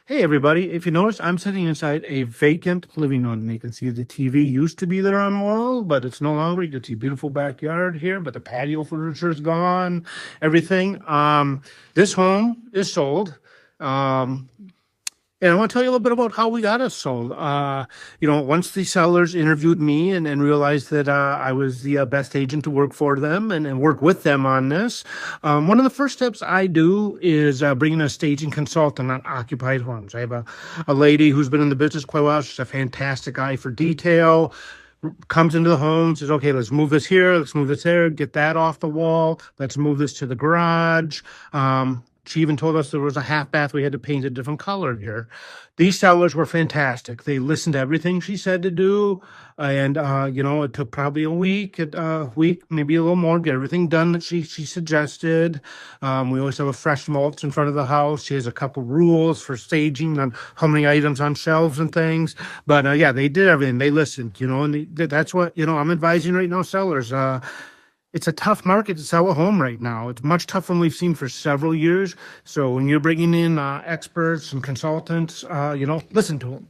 Hey everybody, if you notice, I'm sitting inside a vacant living room. You can see the TV used to be there on the wall, but it's no longer. You can see beautiful backyard here, but the patio furniture is gone, everything. This home is sold. Um, and I want to tell you a little bit about how we got it sold. Once the sellers interviewed me and realized that I was the best agent to work for them and work with them on this, one of the first steps I do is bring in a staging consultant on occupied homes. I have a lady who's been in the business quite a while. She's a fantastic eye for detail. Comes into the home, says, okay, let's move this here, let's move this there, get that off the wall, let's move this to the garage. She even told us there was a half bath we had to paint a different color here. These sellers were fantastic. They listened to everything she said to do. And it took probably a week, maybe a little more, to get everything done that she suggested. We always have a fresh mulch in front of the house. She has a couple rules for staging on how many items on shelves and things. But they did everything. They listened, and that's what, I'm advising right now, sellers. It's a tough market to sell a home right now. It's much tougher than we've seen for several years. So when you're bringing in experts and consultants, listen to them.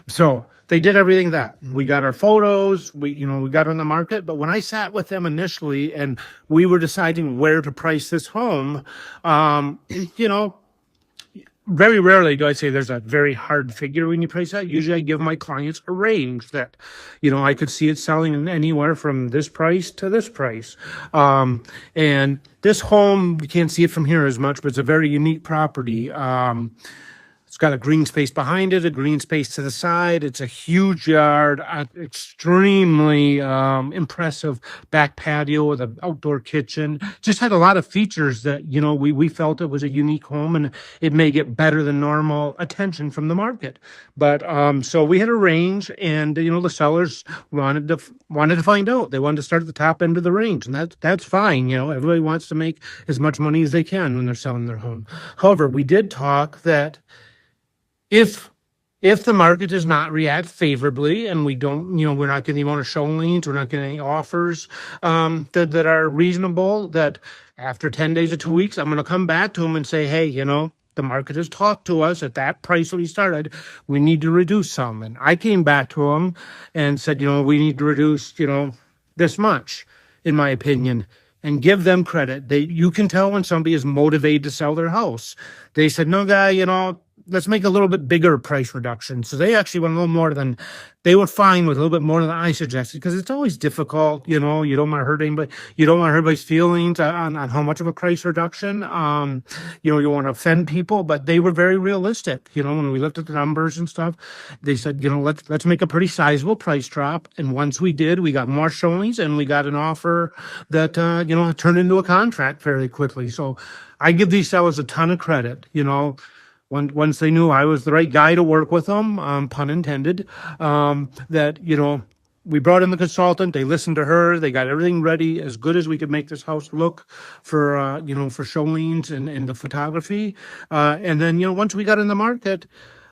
So they did everything that we got our photos, we got on the market. But when I sat with them initially and we were deciding where to price this home, very rarely do I say there's a very hard figure when you price that. Usually I give my clients a range that, I could see it selling in anywhere from this price to this price. And this home, we can't see it from here as much, but it's a very unique property. It's got a green space behind it, a green space to the side. It's a huge yard, extremely impressive back patio with an outdoor kitchen. Just had a lot of features that, we felt it was a unique home and it may get better than normal attention from the market. But so we had a range and, the sellers wanted to find out. They wanted to start at the top end of the range, and that's fine. Everybody wants to make as much money as they can when they're selling their home. However, we did talk that if the market does not react favorably and we don't, we're not getting the amount of showings, we're not getting any offers that are reasonable, that after 10 days or 2 weeks, I'm going to come back to them and say, hey, the market has talked to us at that price that we started. We need to reduce some. And I came back to them and said, we need to reduce, this much, in my opinion, and give them credit. You can tell when somebody is motivated to sell their house. They said, no, guy, let's make a little bit bigger price reduction. So they actually went a little more than, they were fine with a little bit more than I suggested, because it's always difficult, you don't want to hurt anybody. You don't want to hurt anybody's feelings on how much of a price reduction. You want to offend people, but they were very realistic. When we looked at the numbers and stuff, they said, let's make a pretty sizable price drop. And once we did, we got more showings and we got an offer that, turned into a contract fairly quickly. So I give these sellers a ton of credit, Once they knew I was the right guy to work with them, pun intended, that, we brought in the consultant, they listened to her, they got everything ready as good as we could make this house look for, for showings and the photography. And then, once we got in the market,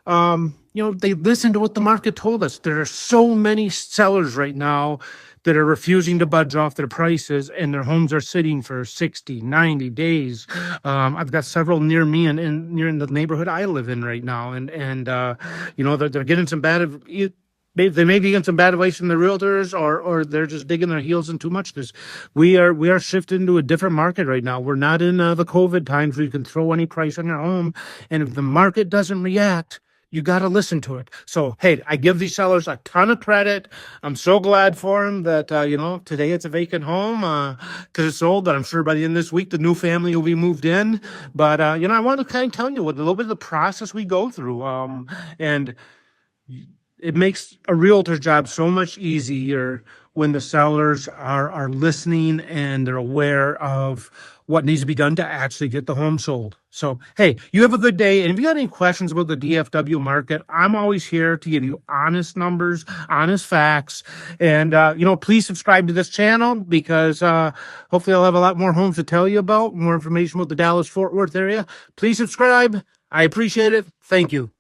they listened to what the market told us. There are so many sellers right now that are refusing to budge off their prices, and their homes are sitting for 60, 90 days. I've got several near me and near in the neighborhood I live in right now. And they're getting some bad, they may be getting some bad advice from the realtors, or they're just digging their heels in too much. Because we are shifting to a different market right now. We're not in the COVID times where you can throw any price on your home. And if the market doesn't react, you got to listen to it. So, hey, I give these sellers a ton of credit. I'm so glad for them that, today it's a vacant home because it's sold. But I'm sure by the end of this week, the new family will be moved in. But, I want to kind of tell you what a little bit of the process we go through. And it makes a realtor's job so much easier when the sellers are listening and they're aware of what needs to be done to actually get the home sold. So, hey, you have a good day. And if you got any questions about the DFW market, I'm always here to give you honest numbers, honest facts. And, please subscribe to this channel because hopefully I'll have a lot more homes to tell you about, more information about the Dallas-Fort Worth area. Please subscribe. I appreciate it. Thank you.